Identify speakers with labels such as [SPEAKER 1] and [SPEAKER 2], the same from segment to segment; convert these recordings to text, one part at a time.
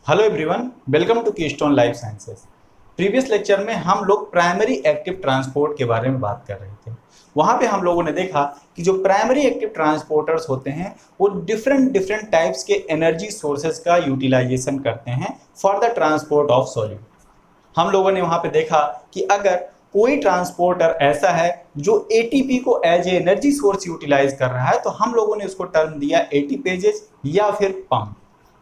[SPEAKER 1] Hello everyone, welcome to Keystone Life Sciences. Previous lecture में हम लोग प्राइमरी एक्टिव ट्रांसपोर्ट के बारे में बात कर रहे थे। वहाँ पे हम लोगों ने देखा कि जो प्राइमरी एक्टिव ट्रांसपोर्टर्स होते हैं वो डिफरेंट टाइप्स के एनर्जी सोर्सेज का यूटिलाइजेशन करते हैं for the transport of solute. हम लोगों ने वहाँ पे देखा कि अगर कोई ट्रांसपोर्टर ऐसा है जो एटीपी को as a energy source utilise कर रहा है तो हम लोगों ने उसको टर्म दिया एटीपेजेज या फिर पंप।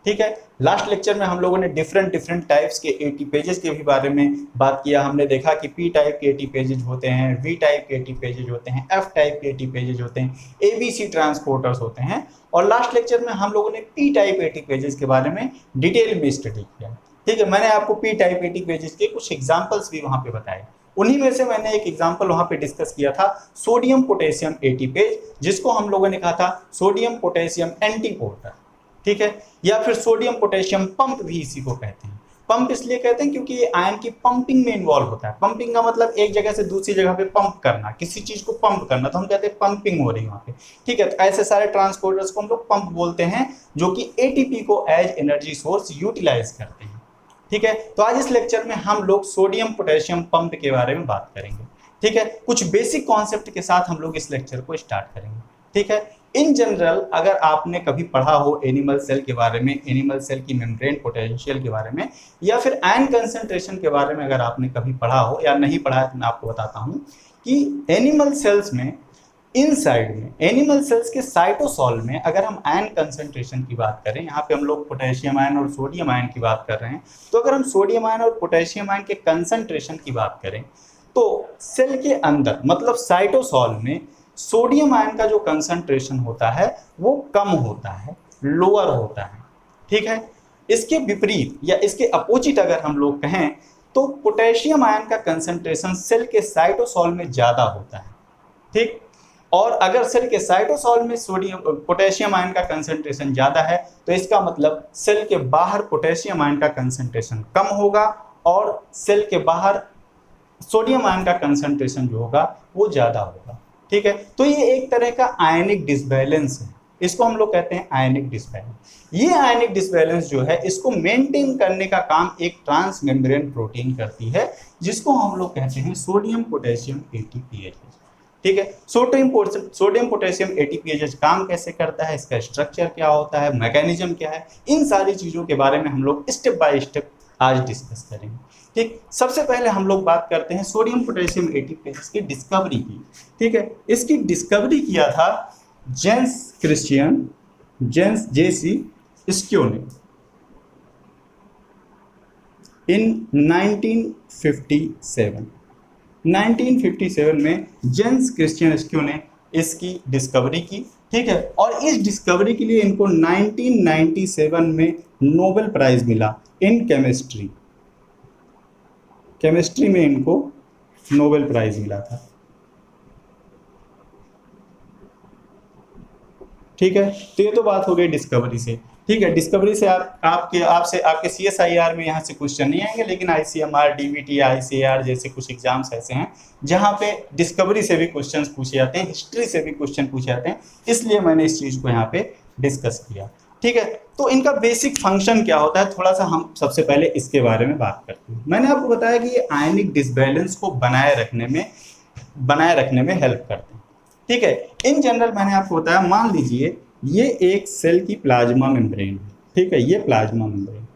[SPEAKER 1] ठीक है, लास्ट लेक्चर में हम लोगों ने डिफरेंट टाइप्स के एटी पेजेस के भी बारे में बात किया। हमने देखा कि पी टाइप के एटी पेजेज होते हैं, वी टाइप के एटी पेजेज होते हैं, एफ टाइप के एटी पेजेज होते हैं, एबीसी ट्रांसपोर्टर्स होते हैं। और लास्ट लेक्चर में हम लोगों ने पी टाइप एटी पेजेस के बारे में डिटेल में स्टडी किया। ठीक है, मैंने आपको पी टाइप एटी पेजेस के कुछ एग्जाम्पल्स भी वहाँ पे बताए। उन्हीं में से मैंने एक एग्जाम्पल वहाँ पे डिस्कस किया था सोडियम पोटेशियम एटी पेज, जिसको हम लोगों ने कहा था सोडियम पोटेशियम एंटीपोर्टर। ठीक है, या फिर सोडियम पोटेशियम पंप भी इसी को कहते हैं। पंप इसलिए कहते हैं क्योंकि ये आयन की पंपिंग में इन्वॉल्व होता है। पंपिंग का मतलब एक जगह से दूसरी जगह पे पंप करना, किसी चीज को पंप करना, तो हम कहते हैं पंपिंग हो रही है वहाँ पे। ठीक है, तो ऐसे सारे ट्रांसपोर्टर्स को हम लोग पंप बोलते हैं जो कि एटीपी को एज एनर्जी सोर्स यूटिलाइज करते हैं। ठीक है, तो आज इस लेक्चर में हम लोग सोडियम पोटेशियम पंप के बारे में बात करेंगे। ठीक है, कुछ बेसिक कॉन्सेप्ट के साथ हम लोग इस लेक्चर को स्टार्ट करेंगे। ठीक है, इन जनरल अगर आपने कभी पढ़ा हो एनिमल सेल के बारे में, एनिमल सेल की मेम्ब्रेन पोटेंशियल के बारे में, या फिर आयन कंसंट्रेशन के बारे में अगर आपने कभी पढ़ा हो या नहीं पढ़ा है तो मैं आपको बताता हूँ कि एनिमल सेल्स में इनसाइड में एनिमल सेल्स के साइटोसॉल में अगर हम आयन कंसंट्रेशन की बात करें, यहाँ पे हम लोग पोटेशियम आयन और सोडियम आयन की बात कर रहे हैं, तो अगर हम सोडियम आयन और पोटेशियम आयन के कंसंट्रेशन की बात करें तो सेल के अंदर मतलब साइटोसॉल में सोडियम आयन का जो कंसंट्रेशन होता है वो कम होता है, लोअर होता है। ठीक है, इसके विपरीत या इसके अपोजिट अगर हम लोग कहें तो पोटेशियम आयन का कंसंट्रेशन सेल के साइटोसॉल में ज़्यादा होता है। ठीक, और अगर सेल के साइटोसॉल में पोटेशियम आयन का कंसंट्रेशन ज़्यादा है तो इसका मतलब सेल के बाहर पोटेशियम आयन का कंसंट्रेशन कम होगा और सेल के बाहर सोडियम आयन का कंसंट्रेशन जो होगा वो ज़्यादा होगा। ठीक है, तो ये एक तरह का आयनिक डिसबैलेंस है, इसको हम लोग कहते हैं आयनिक डिसबैलेंस। ये आयनिक डिसबैलेंस जो है इसको मेंटेन करने का काम एक ट्रांस मेम्ब्रेन प्रोटीन करती है जिसको हम लोग कहते हैं सोडियम पोटेशियम एटीपीएच। ठीक है, सोडियम पोटेशियम एटीपीएच काम कैसे करता है, इसका स्ट्रक्चर क्या होता है, मैकेनिज्म क्या है, इन सारी चीज़ों के बारे में हम लोग स्टेप बाय स्टेप आज डिस्कस करेंगे। ठीक, सबसे पहले हम लोग बात करते हैं सोडियम पोटेशियम एटीपीएच की डिस्कवरी की। ठीक है, इसकी डिस्कवरी किया था जेंस जेसी स्क्यू ने इन 1957 में जेंस क्रिश्चियन स्क्यू ने इसकी डिस्कवरी की। ठीक है, और इस डिस्कवरी के लिए इनको 1997 में नोबेल प्राइज मिला इन केमिस्ट्री में इनको नोबेल प्राइज मिला था। ठीक है, तो ये तो बात हो गई डिस्कवरी से। ठीक है, डिस्कवरी से आपके CSIR में यहाँ से क्वेश्चन नहीं आएंगे, लेकिन ICMR, DBT, ICAR जैसे कुछ एग्जाम्स ऐसे हैं जहाँ पे डिस्कवरी से भी क्वेश्चंस पूछे जाते हैं, हिस्ट्री से भी क्वेश्चन पूछे जाते हैं, इसलिए मैंने इस चीज़ को यहाँ पे डिस्कस किया। ठीक है, तो इनका बेसिक फंक्शन क्या होता है, थोड़ा सा हम सबसे पहले इसके बारे में बात करते हैं। मैंने आपको बताया कि ये आयनिक डिसबैलेंस को बनाए रखने में हेल्प करते हैं। ठीक है, इन जनरल मैंने आपको बताया, मान लीजिए ये एक सेल की प्लाज्मा मेम्ब्रेन है। ठीक है, ये प्लाज्मा मेम्ब्रेन,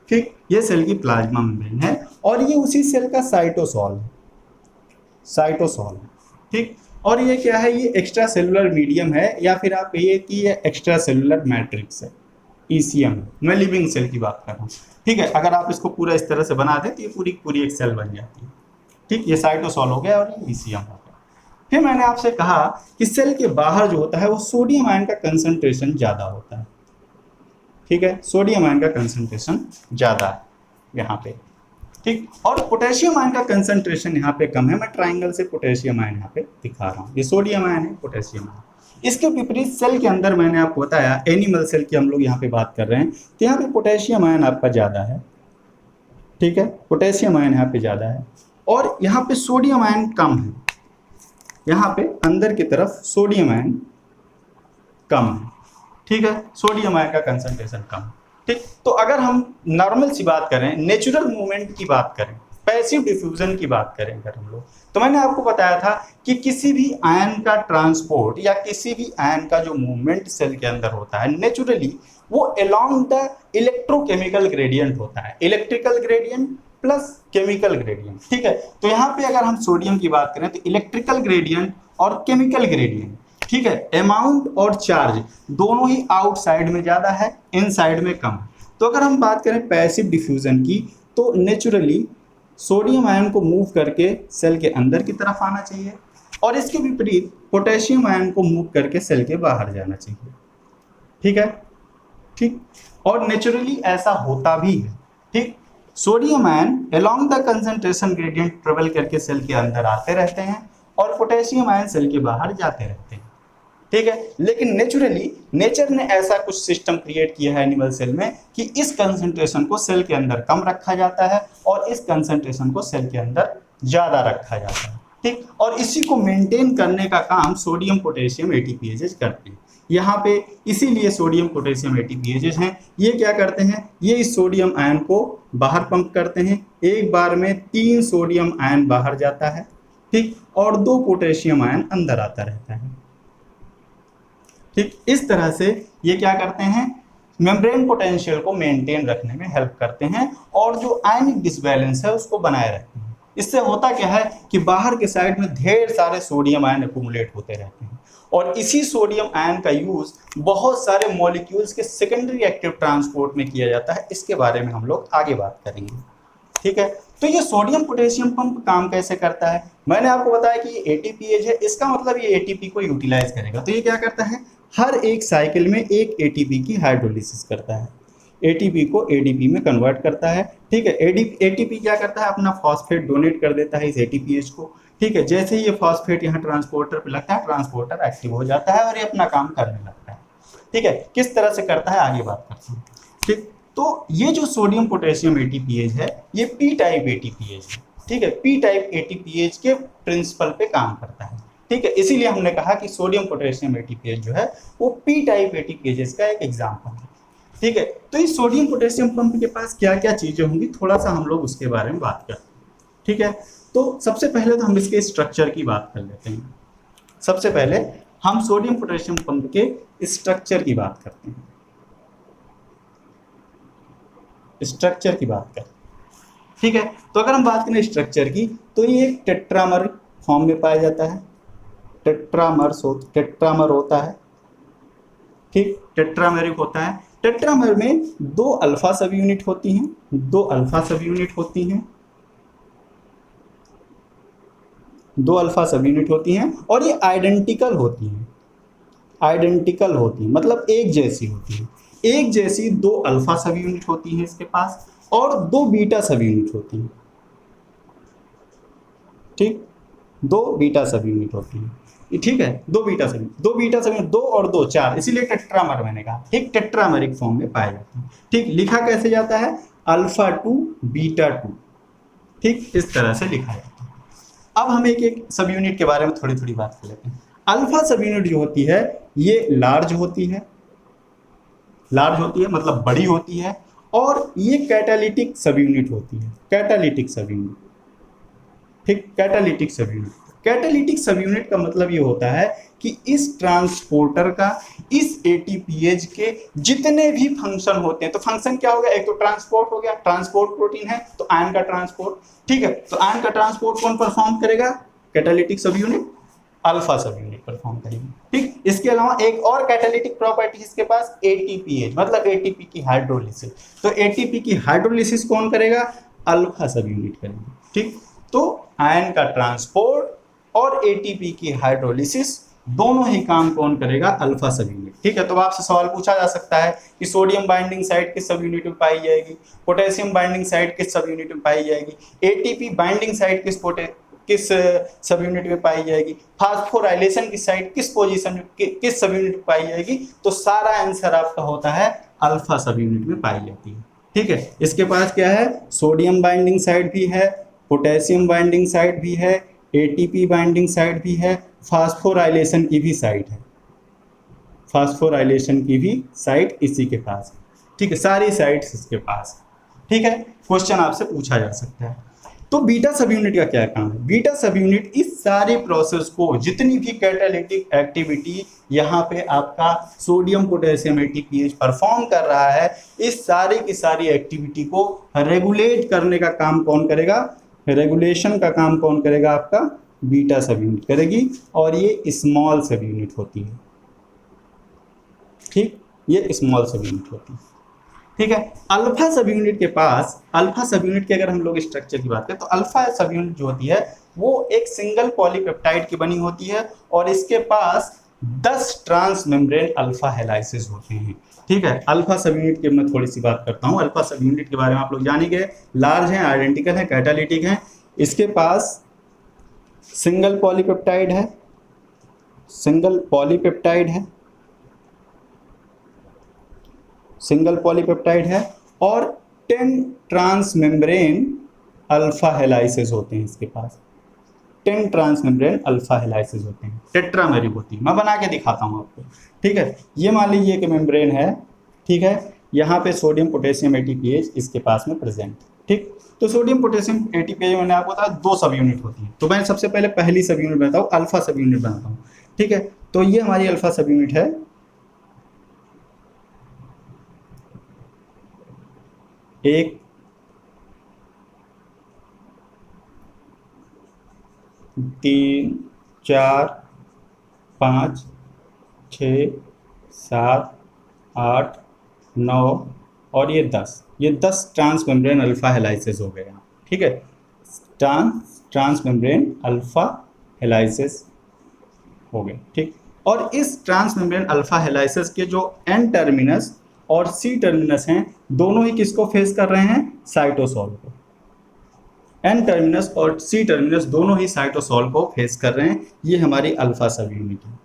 [SPEAKER 1] ठीक, ये सेल की प्लाज्मा मेम्ब्रेन है और ये उसी सेल का साइटोसॉल है। ठीक, और ये क्या है, ये एक्स्ट्रा सेलुलर मीडियम है या फिर आप कहिए कि ये एक्स्ट्रा सेलुलर मैट्रिक्स है, ECM। मैं लिविंग सेल की बात कर रहा हूँ। ठीक है, अगर आप इसको पूरा इस तरह से बना दें तो ये पूरी एक सेल बन जाती है। ठीक, ये साइटोसॉल हो गया और ये ECM हो गया। फिर मैंने आपसे कहा कि सेल के बाहर जो होता है वो सोडियम आयन का कंसंट्रेशन ज़्यादा होता है। ठीक है, सोडियम आयन का कंसंट्रेशन ज़्यादा है यहाँ पे। ठीक, और पोटेशियम आयन का कंसंट्रेशन यहाँ पे कम है। मैं ट्राइंगल से पोटेशियम आयन यहाँ पे दिखा रहा हूँ, ये सोडियम आयन है, पोटेशियम आयन। इसके विपरीत सेल के अंदर मैंने आपको बताया, एनिमल सेल की हम लोग यहाँ पे बात कर रहे हैं, तो यहाँ पे पोटेशियम आयन आपका ज़्यादा है। ठीक है, पोटेशियम आयन यहाँ पे ज़्यादा है और यहाँ पे सोडियम आयन कम है। यहाँ पे अंदर की तरफ सोडियम आयन कम है। ठीक है, सोडियम आयन का कंसंट्रेशन कम। ठीक, तो अगर हम नॉर्मल सी बात करें, नेचुरल मूवमेंट की बात करें, पैसिव डिफ्यूजन की बात करें अगर हम लोग, तो मैंने आपको बताया था कि किसी भी आयन का ट्रांसपोर्ट या किसी भी आयन का जो मूवमेंट सेल के अंदर होता है नेचुरली, वो अलोंग द इलेक्ट्रोकेमिकल ग्रेडियंट होता है, electrical gradient plus chemical gradient. ठीक है, तो यहाँ पे अगर हम सोडियम की बात करें तो इलेक्ट्रिकल ग्रेडियंट और केमिकल ग्रेडियंट, ठीक है, अमाउंट और चार्ज दोनों ही आउटसाइड में ज़्यादा है, इनसाइड में कम है। तो अगर हम बात करें पैसिव डिफ्यूजन की, तो नेचुरली सोडियम आयन को मूव करके सेल के अंदर की तरफ आना चाहिए और इसके विपरीत पोटेशियम आयन को मूव करके सेल के बाहर जाना चाहिए। ठीक है, ठीक, और नेचुरली ऐसा होता भी है। ठीक, sodium ion along the concentration gradient travel करके सेल के अंदर आते रहते हैं और पोटेशियम आयन सेल के बाहर जाते रहते हैं। ठीक है, लेकिन नेचुरली नेचर ने ऐसा कुछ सिस्टम क्रिएट किया है एनिमल सेल में कि इस कंसंट्रेशन को सेल के अंदर कम रखा जाता है और इस कंसंट्रेशन को सेल के अंदर ज़्यादा रखा जाता है। ठीक, और इसी को मेंटेन करने का काम सोडियम पोटेशियम एटीपीएजेज करते हैं। यहाँ पे इसीलिए सोडियम पोटेशियम एटीपीएजेज हैं, ये क्या करते हैं, ये इस सोडियम आयन को बाहर पंप करते हैं। एक बार में 3 सोडियम आयन बाहर जाता है, ठीक, और 2 पोटेशियम आयन अंदर आता रहता है। ठीक, इस तरह से ये क्या करते हैं, मेम्ब्रेन पोटेंशियल को मेंटेन रखने में हेल्प करते हैं और जो आयनिक डिसबैलेंस है उसको बनाए रखते हैं। इससे होता क्या है कि बाहर के साइड में ढेर सारे सोडियम आयन एक्यूमुलेट होते रहते हैं और इसी सोडियम आयन का यूज बहुत सारे मॉलिक्यूल्स के सेकेंडरी एक्टिव ट्रांसपोर्ट में किया जाता है। इसके बारे में हम लोग आगे बात करेंगे। ठीक है, तो ये सोडियम पोटेशियम पंप काम कैसे करता है, मैंने आपको बताया कि ये एटीपीएज है, इसका मतलब ये एटीपी को यूटिलाइज करेगा। तो ये क्या करता है, हर एक साइकिल में एक एटीपी की हाइड्रोलिसिस करता है, एटीपी को एडीपी में कन्वर्ट करता है। ठीक है, एटीपी क्या करता है, अपना फॉस्फेट डोनेट कर देता है इस एटीपीएच को। ठीक है, जैसे ही ये फॉस्फेट यहाँ ट्रांसपोर्टर पे लगता है, ट्रांसपोर्टर एक्टिव हो जाता है और ये अपना काम करने लगता है। ठीक है, किस तरह से करता है आगे बात करते हैं। ठीक, तो ये जो सोडियम पोटेशियम एटीपीएच है ये पी टाइप एटीपीएच है। ठीक है, पी टाइप एटीपीएच के प्रिंसिपल पे काम करता है। ठीक है, इसीलिए हमने कहा कि सोडियम पोटेशियम एटीपीएच जो है वो पी टाइप एटीपीएच का एक एग्जाम्पल है। ठीक है, तो इस सोडियम पोटेशियम पंप के पास क्या क्या चीजें होंगी, थोड़ा सा हम लोग उसके बारे में बात करते हैं। ठीक है, तो सबसे पहले तो हम इसके स्ट्रक्चर की बात कर लेते हैं। सबसे पहले हम सोडियम पोटेशियम पंप के स्ट्रक्चर की बात करते हैं। स्ट्रक्चर की बात करें, ठीक है, तो अगर हम बात करें स्ट्रक्चर की, तो ये एक टेट्रामर फॉर्म में पाया जाता है। टेट्रामर होता है। ठीक, टेट्रामेरिक होता है। टेट्रामर में 2 अल्फा सब यूनिट होती हैं, 2 अल्फा सब यूनिट होती हैं, 2 अल्फा सब यूनिट होती हैं और ये आइडेंटिकल होती हैं। आइडेंटिकल होती हैं मतलब एक जैसी होती है। एक जैसी 2 अल्फा सब यूनिट होती हैं इसके पास और 2 बीटा सब यूनिट होती हैं। ठीक, 2 बीटा सब यूनिट होती हैं। ठीक है, 2 बीटा सब यूनिट 2 और 2 4, इसीलिए टेट्रामर मैंने कहा। ठीक, टेट्रामेरिक फॉर्म में पाया जाता है। ठीक, लिखा कैसे जाता है, अल्फा 2 बीटा 2। ठीक, इस तरह से लिखा जाता है। अब हम एक एक सब यूनिट के बारे में थोड़ी थोड़ी बात कर लेते हैं। अल्फा सब यूनिट जो होती है ये लार्ज होती है, मतलब बड़ी होती है, और ये कैटालिटिक सब यूनिट होती है। कैटालिटिक सब यूनिट, ठीक, कैटालिटिक सब यूनिट। कैटालिटिक सब यूनिट का मतलब ये होता है कि इस ट्रांसपोर्टर का इस एटीपीएच के जितने भी फंक्शन होते हैं, तो फंक्शन क्या हो गया, एक तो ट्रांसपोर्ट हो गया, ट्रांसपोर्ट प्रोटीन है तो आयन का ट्रांसपोर्ट। ठीक है, तो आयन का ट्रांसपोर्ट कौन परफॉर्म करेगा, कैटालिटिक सब यूनिट, अल्फा सब यूनिट परफॉर्म करेगी। ठीक, इसके अलावा एक और कैटालिटिक प्रॉपर्टी इसके पास एटीपीएच, मतलब एटीपी की हाइड्रोलिसिस। तो एटीपी की हाइड्रोलिसिस कौन करेगा, अल्फा सब यूनिट करेगी। ठीक, तो आयन का ट्रांसपोर्ट और एटीपी की हाइड्रोलिसिस दोनों ही काम कौन करेगा, अल्फा सब यूनिट। ठीक है, तो आपसे सवाल पूछा जा सकता है कि सोडियम बाइंडिंग साइट किस सब यूनिट में पाई जाएगी, पोटेशियम बाइंडिंग साइट किस सब यूनिट में पाई जाएगी, एटीपी बाइंडिंग साइट किस सब यूनिट में पाई जाएगी, फास्फोराइलेशन की साइट किस पोजीशन किस सब यूनिट में पाई जाएगी। तो सारा आंसर आपका होता है अल्फा सब यूनिट में पाई जाती है। ठीक है, इसके पास क्या है, सोडियम बाइंडिंग साइट भी है, पोटेशियम बाइंडिंग साइट भी है, एटीपी बाइंडिंग साइट भी है, फास्फोराइलेशन की भी साइट है, फास्फोराइलेशन की भी साइट इसी के पास है। ठीक है, सारी साइट्स इसके पास, ठीक है, क्वेश्चन आपसे पूछा जा सकता है। तो बीटा सब यूनिट का क्या काम है? बीटा सब यूनिट इस सारे प्रोसेस को, जितनी भी कैटालिटिक एक्टिविटी यहाँ पे आपका सोडियम पोटेशियम एटीपीएच परफॉर्म कर रहा है, इस सारी की सारी एक्टिविटी को रेगुलेट करने का काम कौन करेगा? रेगुलेशन का काम कौन करेगा? आपका बीटा सब यूनिट करेगी, और ये स्मॉल सब यूनिट होती है, ठीक, ये स्मॉल सब यूनिट होती है, ठीक है। अल्फा सब यूनिट के पास, अल्फा सब यूनिट के अगर हम लोग स्ट्रक्चर की बात करें तो अल्फा सब यूनिट जो होती है वो एक सिंगल पॉलीपेप्टाइड की बनी होती है, और इसके पास 10 ट्रांस मेम्ब्रेन अल्फा हेलाइसिस होते हैं, ठीक है। अल्फा सब यूनिट की मैं थोड़ी सी बात करता हूँ। अल्फा सब यूनिट के बारे में आप लोग जान ही गए, लार्ज हैं, आइडेंटिकल हैं, कैटालिटिक हैं, इसके पास सिंगल पॉलीपेप्टाइड है, सिंगल पॉलीपेप्टाइड है, सिंगल पॉलीपेप्टाइड है, और 10 ट्रांस मेम्ब्रेन अल्फा हेलाइसिस होते हैं इसके पास, 10 ट्रांस मेम्ब्रेन अल्फा हेलाइसिस होते हैं, टेट्रामेरिक होती है। मैं बना के दिखाता हूँ आपको, ठीक है। ये मान लीजिए कि मेम्ब्रेन है, ठीक है, यहाँ पे सोडियम पोटेशियम एटीपीएच इसके पास में प्रेजेंट, ठीक। तो सोडियम पोटेशियम एटीपीएच मैंने आपको बताया 2 सब यूनिट होती है, तो मैं सबसे पहले पहली सब यूनिट बनाता हूँ, अल्फा सब यूनिट बनाता हूँ, ठीक है। तो ये हमारी अल्फा सब यूनिट है, 1, 3, 4, 5, 6, 7, 8, 9 और ये 10, ये 10 ट्रांस मेम्ब्रेन अल्फा हेलाइसिस हो गए यहाँ, ठीक है। ट्रांस मेम्ब्रेन अल्फा हेलाइसिस हो गए, ठीक। और इस ट्रांस मेम्ब्रेन अल्फा हेलाइसिस के जो एन टर्मिनस और सी टर्मिनस हैं, दोनों ही किसको फेस कर रहे हैं? साइटोसोल को। एन टर्मिनस और सी टर्मिनस दोनों ही साइटोसोल को फेस कर रहे हैं, ये हमारी अल्फा सब यूनिट है,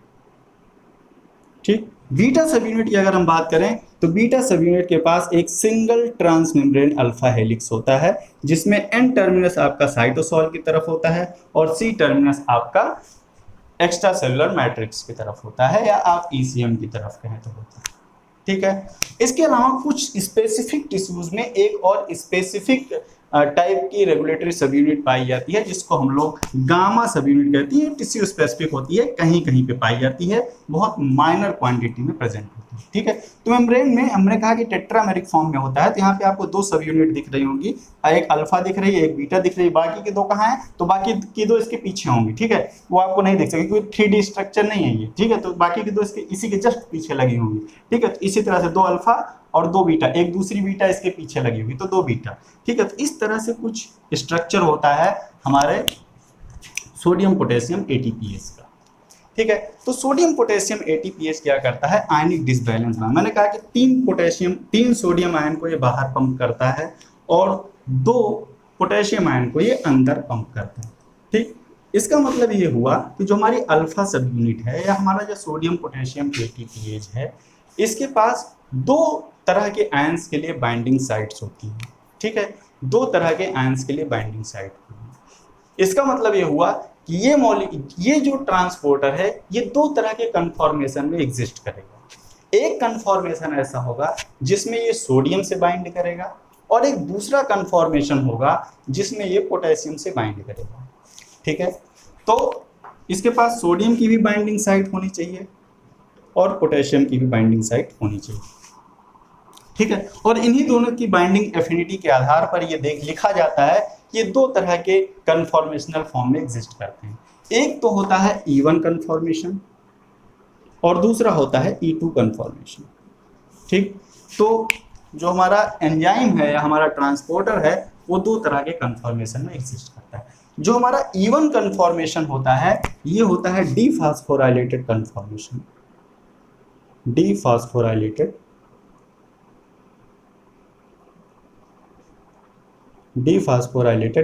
[SPEAKER 1] ठीक। बीटा सब यूनिट की अगर हम बात करें तो बीटा सब यूनिट के पास एक single transmembrane alpha helix होता है, जिसमें एन टर्मिनस आपका साइटोसोल की तरफ होता है और सी टर्मिनस आपका एक्स्ट्रा सेलुलर मैट्रिक्स की तरफ होता है, या आप ईसीएम की तरफ कहें तो होता है, ठीक है। इसके अलावा कुछ स्पेसिफिक टिश्यूज में एक और स्पेसिफिक टाइप की रेगुलेटरी सब यूनिट पाई जाती है, जिसको हम लोग गामा सब यूनिट कहती है। टिश्यू स्पेसिफिक होती है, कहीं कहीं पे पाई जाती है, बहुत माइनर क्वांटिटी में प्रेजेंट होती है, ठीक है। तो मेम्ब्रेन में हमने कहा कि टेट्रामेरिक फॉर्म में होता है, तो यहाँ पे आपको 2 सब यूनिट दिख रही होंगी, एक अल्फा दिख रही है, एक बीटा दिख रही है, बाकी के 2 कहाँ हैं? तो बाकी की 2 इसके पीछे होंगी, ठीक है, वो आपको नहीं दिख सकती क्योंकि 3D स्ट्रक्चर नहीं है ये, ठीक है। तो बाकी की 2 इसके इसी के जस्ट पीछे लगी होंगी, ठीक है। तो इसी तरह से 2 अल्फा और 2 बीटा, एक दूसरी बीटा इसके पीछे लगी हुई, तो 2 बीटा, ठीक है। तो इस तरह से कुछ स्ट्रक्चर होता है हमारे सोडियम पोटेशियम एटीपीएच का, ठीक है। तो सोडियम पोटेशियम एटीपीएच क्या करता है? आयनिक डिसबैलेंस में, मैंने कहा कि 3 सोडियम आयन को ये बाहर पंप करता है और 2 पोटेशियम आयन को ये अंदर पंप करता है, ठीक। इसका मतलब ये हुआ कि जो हमारी अल्फा सब यूनिट है या हमारा जो सोडियम पोटेशियम एटीपीएच है, इसके पास 2 तरह के आयंस के लिए बाइंडिंग साइट्स होती हैं, ठीक है। 2 तरह के आयंस के लिए बाइंडिंग साइट होती है। इसका मतलब ये हुआ कि ये जो ट्रांसपोर्टर है, ये 2 तरह के कन्फॉर्मेशन में एग्जिस्ट करेगा। एक कन्फॉर्मेशन ऐसा होगा जिसमें ये सोडियम से बाइंड करेगा, और एक दूसरा कन्फॉर्मेशन होगा जिसमें ये पोटेशियम से बाइंड करेगा, ठीक है। तो इसके पास सोडियम की भी बाइंडिंग साइट होनी चाहिए और पोटेशियम की भी बाइंडिंग साइट होनी चाहिए, ठीक है। और इन्हीं दोनों की बाइंडिंग एफिनिटी के आधार पर ये लिखा जाता है, ये 2 तरह के कन्फॉर्मेशनल फॉर्म में एग्जिस्ट करते हैं। एक तो होता है E1 कन्फॉर्मेशन और दूसरा होता है E2 कन्फॉर्मेशन, ठीक। तो जो हमारा एंजाइम है या हमारा ट्रांसपोर्टर है, वो 2 तरह के कन्फॉर्मेशन में एग्जिस्ट करता है। जो हमारा E1 कन्फॉर्मेशन होता है, ये होता है डीफॉस्फोराइलेटेड कन्फॉर्मेशन, डीफॉस्फोराइलेटेड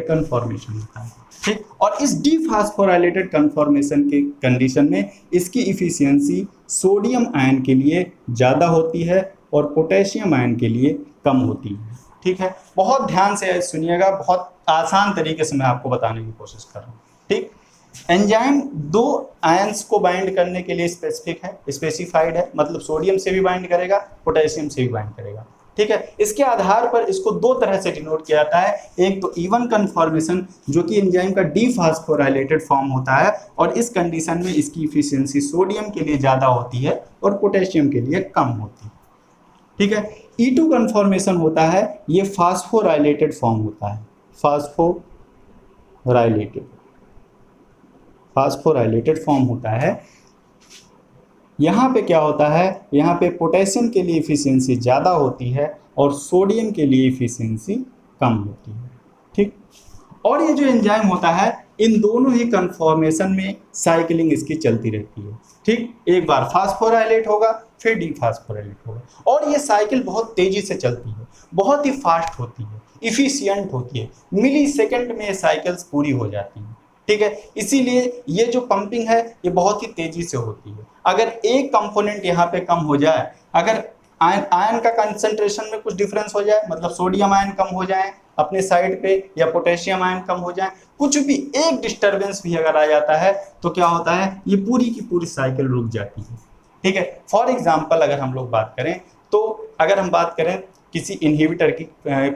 [SPEAKER 1] कन्फॉर्मेशन होता है, ठीक। और इस डीफॉस्फोराइलेटेड कन्फॉर्मेशन के कंडीशन में इसकी इफिशियंसी सोडियम आयन के लिए ज़्यादा होती है और पोटेशियम आयन के लिए कम होती है, ठीक है। बहुत ध्यान से सुनिएगा, बहुत आसान तरीके से मैं आपको बताने की कोशिश कर रहा हूँ, ठीक। एंजाइम 2 आयंस को बाइंड करने के लिए स्पेसिफाइड है, मतलब सोडियम से भी बाइंड करेगा, पोटेशियम से भी बाइंड करेगा। ठीक है। इसके आधार पर इसको दो तरह से डिनोट किया जाता है, एक तो इवन कन्फॉर्मेशन जो कि एंजाइम का डीफॉस्फोराइलेटेड फॉर्म होता है, और इस कंडीशन में इसकी इफिशियंसी सोडियम के लिए ज़्यादा होती है और पोटेशियम के लिए कम होती है, ठीक है। E2 कन्फॉर्मेशन होता है, ये फास्फोराइलेटेड फॉर्म होता है, फास्फोराइलेटेड फॉर्म होता है। यहाँ पे क्या होता है, यहाँ पे पोटेशियम के लिए इफिशियंसी ज़्यादा होती है और सोडियम के लिए इफिशियंसी कम होती है, ठीक। और ये जो एंजाइम होता है, इन दोनों ही कन्फॉर्मेशन में साइकिलिंग इसकी चलती रहती है, ठीक। एक बार फास्फोराइलेट होगा, फिर डीफास्फोराइलेट होगा, और ये साइकिल बहुत तेजी से चलती है, बहुत ही फास्ट होती है, इफिशियंट होती है, मिली सेकेंड में ये साइकिल्स पूरी हो जाती हैं, ठीक है। इसीलिए ये जो पंपिंग है ये बहुत ही तेजी से होती है। अगर एक कंपोनेंट यहाँ पे कम हो जाए, अगर आयन का कंसंट्रेशन में कुछ डिफरेंस हो जाए, मतलब सोडियम आयन कम हो जाए अपने साइड पे, या पोटेशियम आयन कम हो जाए, कुछ भी एक डिस्टर्बेंस भी अगर आ जाता है तो क्या होता है, ये पूरी की पूरी साइकिल रुक जाती है, ठीक है। फॉर एग्जाम्पल अगर हम लोग बात करें, तो अगर हम बात करें किसी इनहिबिटर की,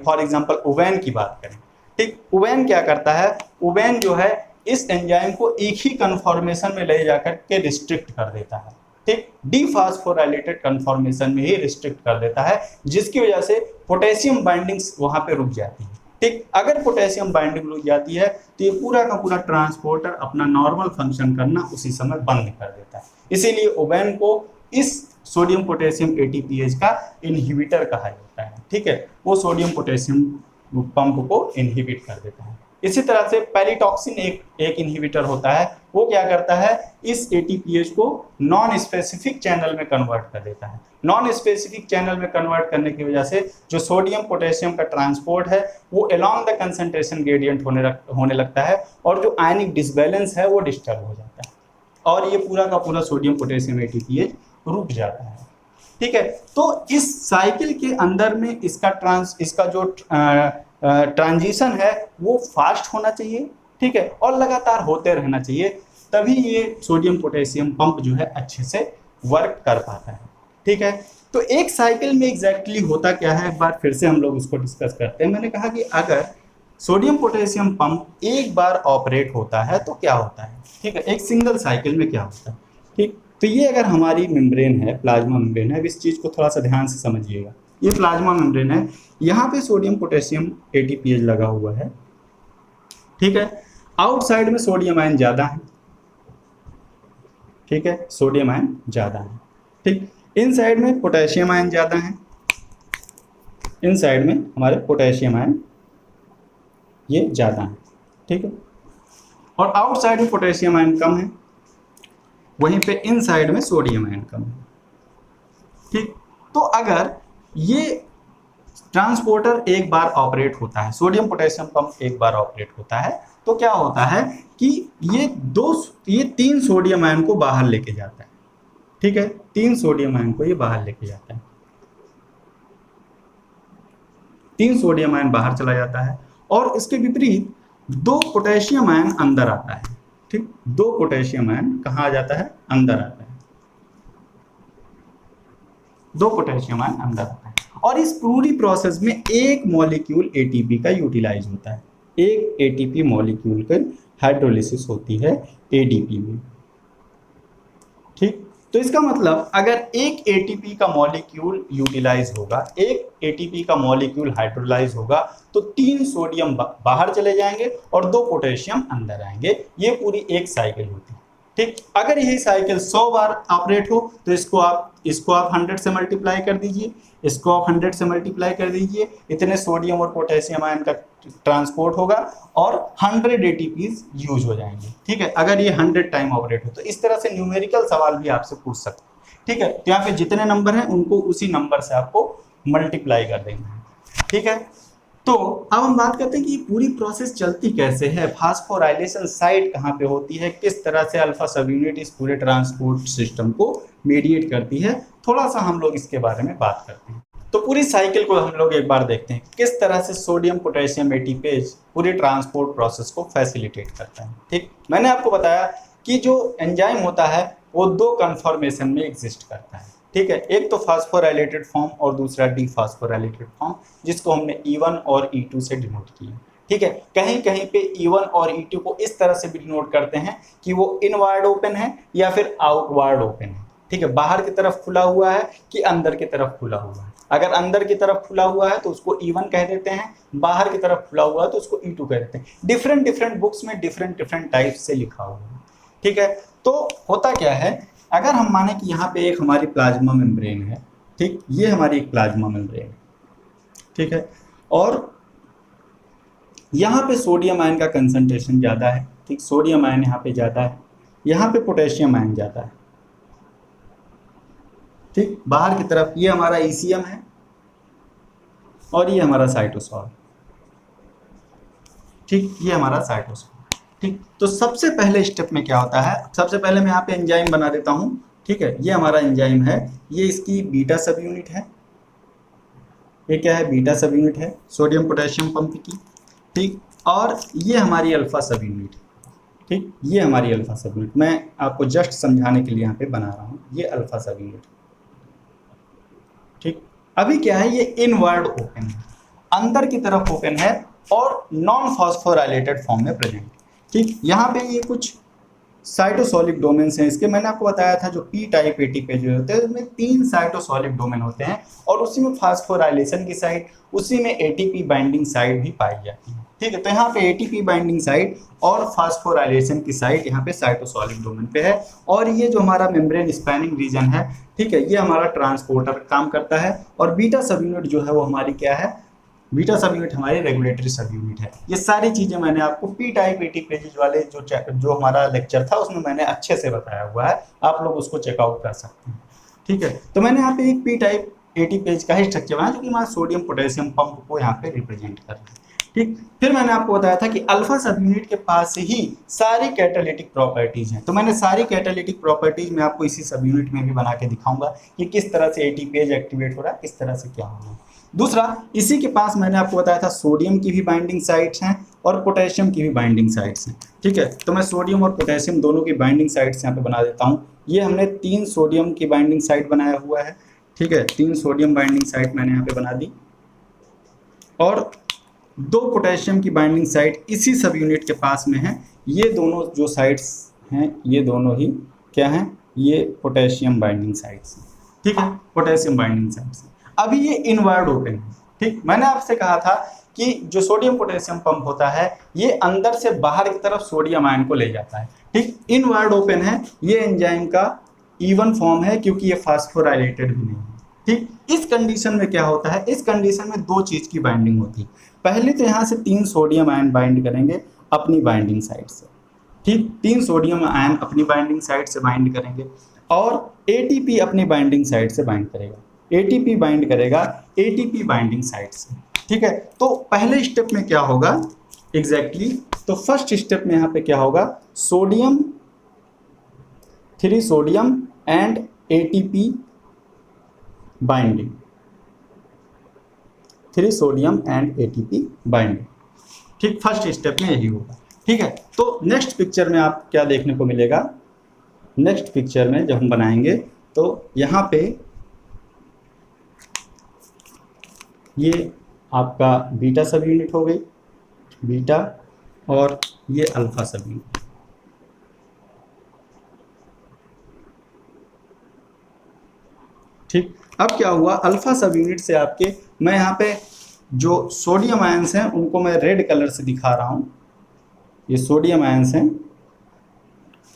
[SPEAKER 1] फॉर एग्जाम्पल उवेन की बात करें, ठीक। उवेन क्या करता है, उवेन जो है इस एंजाइम को एक ही कन्फॉर्मेशन में ले जाकर के रिस्ट्रिक्ट कर देता है, ठीक। डीफॉस्फोराइलेटेड कन्फॉर्मेशन में ही रिस्ट्रिक्ट कर देता है, जिसकी वजह से पोटेशियम बाइंडिंग्स वहां पे रुक जाती है, ठीक। अगर पोटेशियम बाइंडिंग रुक जाती है तो ये पूरा का पूरा ट्रांसपोर्टर अपना नॉर्मल फंक्शन करना उसी समय बंद कर देता है। इसीलिए उवेन को इस सोडियम पोटेशियम एटीपीएच का इनहिबिटर कहा जाता है, ठीक है। वो सोडियम पोटेशियम पंप को इनहिबिट कर देता है। इसी तरह से पैलीटॉक्सिन एक इनहिबिटर होता है, वो क्या करता है, इस एटीपीएच को नॉन स्पेसिफिक चैनल में कन्वर्ट कर देता है। नॉन स्पेसिफिक चैनल में कन्वर्ट करने की वजह से जो सोडियम पोटेशियम का ट्रांसपोर्ट है वो अलोंग द कंसंट्रेशन ग्रेडियंट होने लगता है, और जो आयनिक डिसबैलेंस है वो डिस्टर्ब हो जाता है, और ये पूरा का पूरा सोडियम पोटेशियम एटीपीएच रुक जाता है, ठीक है। तो इस साइकिल के अंदर में इसका जो ट्रांजिशन है वो फास्ट होना चाहिए, ठीक है, और लगातार होते रहना चाहिए, तभी ये सोडियम पोटेशियम पंप जो है अच्छे से वर्क कर पाता है, ठीक है। तो एक साइकिल में एग्जैक्टली होता क्या है, एक बार फिर से हम लोग इसको डिस्कस करते हैं। मैंने कहा कि अगर सोडियम पोटेशियम पंप एक बार ऑपरेट होता है तो क्या होता है, ठीक है, एक सिंगल साइकिल में क्या होता है, ठीक। तो ये अगर हमारी मेम्ब्रेन है, प्लाज्मा मेम्ब्रेन है, इस चीज़ को थोड़ा सा ध्यान से समझिएगा। ये प्लाज्मा मेम्ब्रेन है, यहाँ पे सोडियम पोटेशियम एटीपीएच लगा हुआ है, ठीक है। आउटसाइड में सोडियम आयन ज़्यादा है, ठीक है, सोडियम आयन ज़्यादा है, ठीक। इन साइड में पोटेशियम आयन ज़्यादा है, इन साइड में हमारे पोटेशियम आयन ये ज़्यादा है, ठीक है। और आउटसाइड में पोटेशियम आयन कम है, वहीं पे इन साइड में सोडियम आयन कम है, ठीक। तो अगर ये ट्रांसपोर्टर एक बार ऑपरेट होता है, सोडियम पोटेशियम पंप एक बार ऑपरेट होता है, तो क्या होता है कि ये तीन सोडियम आयन को बाहर लेके जाता है, ठीक है, तीन सोडियम आयन को ये बाहर लेके जाता है, तीन सोडियम आयन बाहर चला जाता है, और इसके विपरीत दो पोटेशियम आयन अंदर आता है, ठीक। दो पोटेशियम आयन कहाँ आ जाता है, अंदर आता है, दो पोटेशियम आयन अंदर आता है। और इस पूरी प्रोसेस में एक मॉलिक्यूल एटीपी का यूटिलाइज होता है, एक एटीपी मॉलिक्यूल की हाइड्रोलिसिस होती है एडीपी में, ठीक। तो इसका मतलब अगर एक एटीपी का मॉलिक्यूल यूटिलाइज होगा, एक एटीपी का मॉलिक्यूल हाइड्रोलाइज होगा, तो तीन सोडियम बाहर चले जाएंगे और दो पोटेशियम अंदर आएंगे। ये पूरी एक साइकिल होती है, ठीक। अगर यही साइकिल 100 बार ऑपरेट हो तो इसको आप 100 से मल्टीप्लाई कर दीजिए, इसको आप 100 से मल्टीप्लाई कर दीजिए, इतने सोडियम और पोटेशियम आयन का ट्रांसपोर्ट होगा और 100 एटीपीज यूज हो जाएंगे, ठीक है। अगर ये 100 टाइम ऑपरेट हो तो इस तरह से न्यूमेरिकल सवाल भी आपसे पूछ सकते हैं, ठीक है। तो यहाँ पे जितने नंबर हैं उनको उसी नंबर से आपको मल्टीप्लाई कर देना है, ठीक है। तो अब हम बात करते हैं कि पूरी प्रोसेस चलती कैसे है, फास्फोराइलेशन साइट कहाँ पे होती है, किस तरह से अल्फा सब यूनिट इस पूरे ट्रांसपोर्ट सिस्टम को मीडिएट करती है, थोड़ा सा हम लोग इसके बारे में बात करते हैं। तो पूरी साइकिल को हम लोग एक बार देखते हैं, किस तरह से सोडियम पोटेशियम एटीपीएच पूरी ट्रांसपोर्ट प्रोसेस को फैसिलिटेट करता है, ठीक। मैंने आपको बताया कि जो एंजाइम होता है वो दो कन्फॉर्मेशन में एग्जिस्ट करता है, ठीक है, एक तो फास्फोराइलेटेड फॉर्म और दूसरा डीफास्फोराइलेटेड फॉर्म, जिसको हमने E1 और E2 से डिनोट किया। ठीक है, कहीं कहीं पे E1 और E2 को इस तरह से भी डिनोट करते हैं कि वो इनवर्ड ओपन है या फिर आउटवर्ड ओपन है। ठीक है, बाहर की तरफ खुला हुआ है कि अंदर की तरफ खुला हुआ है। अगर अंदर की तरफ खुला हुआ है तो उसको E1 कह देते हैं, बाहर की तरफ खुला हुआ है तो उसको E2 कह देते हैं। डिफरेंट डिफरेंट बुक्स में डिफरेंट डिफरेंट टाइप से लिखा हुआ है। ठीक है, तो होता क्या है, अगर हम माने कि यहाँ पे एक हमारी प्लाज्मा मेम्ब्रेन है, ठीक, ये हमारी एक प्लाज्मा मेम्ब्रेन है, ठीक है, और यहाँ पे सोडियम आयन का कंसंट्रेशन ज़्यादा है। ठीक, सोडियम आयन यहाँ पे ज़्यादा है, यहाँ पे पोटेशियम आयन ज़्यादा है। ठीक, बाहर की तरफ ये हमारा ईसीएम है और ये हमारा साइटोसोल। ठीक, ये हमारा साइटोसोल। ठीक, तो सबसे पहले स्टेप में क्या होता है, सबसे पहले मैं यहाँ पे एंजाइम बना देता हूँ। ठीक है, ये हमारा एंजाइम है, ये इसकी बीटा सब यूनिट है। ये क्या है, बीटा सब यूनिट है सोडियम पोटेशियम पंप की। ठीक, और ये हमारी अल्फा सब यूनिट है। ठीक, ये हमारी अल्फा सब यूनिट, मैं आपको जस्ट समझाने के लिए यहाँ पे बना रहा हूँ, ये अल्फा सब यूनिट। ठीक, अभी क्या है, ये इनवर्ड ओपन है, अंदर की तरफ ओपन है और नॉन फॉस्फोराइलेटेड फॉर्म में प्रेजेंट। ठीक, यहाँ पे ये कुछ साइटोसोलिक डोमेन्स हैं इसके, मैंने आपको बताया था जो पी टाइप एटीपी जो होते हैं उसमें 3 साइटोसोलिक डोमेन होते हैं और उसी में फास्फोराइलेशन की साइट, उसी में एटीपी बाइंडिंग साइट भी पाई जाती है। ठीक है, तो यहाँ पे एटीपी बाइंडिंग साइट और फास्फोराइलेशन की साइट यहाँ पे साइटोसोलिक डोमेन पे है। और ये जो हमारा मेम्ब्रेन स्पैनिंग रीजन है, ठीक है, ये हमारा ट्रांसपोर्टर काम करता है। और बीटा सब यूनिट जो है वो हमारी क्या है, बीटा सब यूनिट हमारी रेगुलेटरी सब यूनिट है। ये सारी चीज़ें मैंने आपको पी टाइप 80 पेजेज वाले जो हमारा लेक्चर था उसमें मैंने अच्छे से बताया हुआ है, आप लोग उसको चेकआउट कर सकते हैं। ठीक है, तो मैंने यहाँ पे एक पी टाइप 80 पेज का ही स्ट्रक्चर बनाया जो कि हमारा सोडियम पोटेशियम पंप को यहाँ पे रिप्रेजेंट कर रहा है। ठीक, फिर मैंने आपको बताया था कि अल्फा सब यूनिट के पास ही सारी कैटालिटिक प्रॉपर्टीज हैं, तो मैंने सारी कैटालिटिक प्रॉपर्टीज में आपको इसी सब यूनिट में भी बना के दिखाऊंगा कि किस तरह से एटीपीएज एक्टिवेट हो रहा है, किस तरह से क्या हो रहा है। दूसरा, इसी के पास मैंने आपको बताया था सोडियम की भी बाइंडिंग साइट्स हैं और पोटेशियम की भी बाइंडिंग साइट्स हैं। ठीक है, तो मैं सोडियम और पोटेशियम दोनों की बाइंडिंग साइट्स यहाँ पे बना देता हूँ। ये हमने 3 सोडियम की बाइंडिंग साइट बनाया हुआ है। ठीक है, 3 सोडियम बाइंडिंग साइट मैंने यहाँ पे बना दी और 2 पोटेशियम की बाइंडिंग साइट इसी सब यूनिट के पास में है। ये दोनों जो साइट्स हैं ये दोनों ही क्या हैं, ये पोटेशियम बाइंडिंग साइट्स हैं। ठीक है, पोटेशियम बाइंडिंग साइट्स। अभी ये इनवर्ड ओपन है। ठीक, मैंने आपसे कहा था कि जो सोडियम पोटेशियम पंप होता है ये अंदर से बाहर की तरफ सोडियम आयन को ले जाता है। ठीक, इनवर्ड ओपन है, ये एंजाइम का E1 फॉर्म है क्योंकि ये फास्फोराइलेटेड भी नहीं है। ठीक, इस कंडीशन में क्या होता है, इस कंडीशन में 2 चीज की बाइंडिंग होती है। पहले तो यहाँ से 3 सोडियम आयन बाइंड करेंगे अपनी बाइंडिंग साइट से। ठीक, 3 सोडियम आयन अपनी बाइंडिंग साइट से बाइंड करेंगे और एटीपी अपनी बाइंडिंग साइट से बाइंड करेगा। एटीपी बाइंड करेगा एटीपी बाइंडिंग साइट से। ठीक है, तो पहले स्टेप में क्या होगा एग्जैक्टली, तो फर्स्ट स्टेप में यहाँ पे क्या होगा, sodium 3 sodium and ATP binding, 3 sodium and ATP binding. ठीक, फर्स्ट स्टेप में यही होगा। ठीक है, तो नेक्स्ट पिक्चर में आप क्या देखने को मिलेगा, नेक्स्ट पिक्चर में जब हम बनाएंगे तो यहाँ पे ये आपका बीटा सब यूनिट हो गई, बीटा, और ये अल्फा सब यूनिट। ठीक, अब क्या हुआ, अल्फा सब यूनिट से आपके, मैं यहाँ पे जो सोडियम आयंस हैं उनको मैं रेड कलर से दिखा रहा हूँ, ये सोडियम आयंस हैं,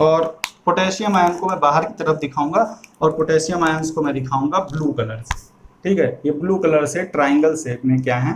[SPEAKER 1] और पोटेशियम आयन को मैं बाहर की तरफ दिखाऊंगा और पोटेशियम आयंस को मैं दिखाऊंगा ब्लू कलर से। ठीक है, ये ब्लू कलर से ट्राइंगल शेप में क्या है,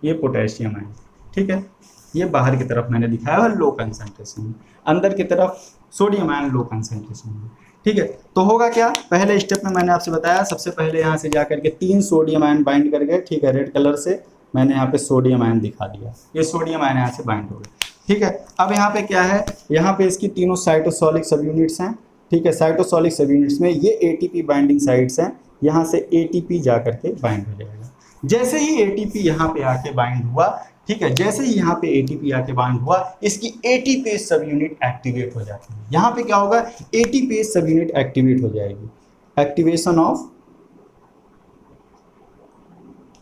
[SPEAKER 1] ये पोटेशियम आयन। ठीक है, ये बाहर की तरफ मैंने दिखाया है लो कंसंट्रेशन, अंदर की तरफ सोडियम आयन लो कंसंट्रेशन में। ठीक है, तो होगा क्या, पहले स्टेप में मैंने आपसे बताया, सबसे पहले यहाँ से जा करके 3 सोडियम आयन बाइंड कर गए। ठीक है, रेड कलर से मैंने यहाँ पे सोडियम आयन दिखा दिया, ये सोडियम आयन यहाँ से बाइंड हो गए। ठीक है, अब यहाँ पे क्या है, यहाँ पे इसकी तीनों साइटोसोलिक सब यूनिट्स हैं। ठीक है, साइटोसोलिक सब यूनिट्स में ये एटीपी बाइंडिंग साइट्स हैं, यहाँ से एटीपी जा करके बाइंड हो जाएगा। जैसे ही एटीपी यहाँ पे आके बाइंड हुआ, ठीक है, जैसे ही यहाँ पे एटीपी आके बाइंड हुआ, इसकी एटीपेज सब यूनिट एक्टिवेट हो जाती है। यहाँ पे क्या होगा, एटीपेज सब यूनिट एक्टिवेट हो जाएगी, एक्टिवेशन ऑफ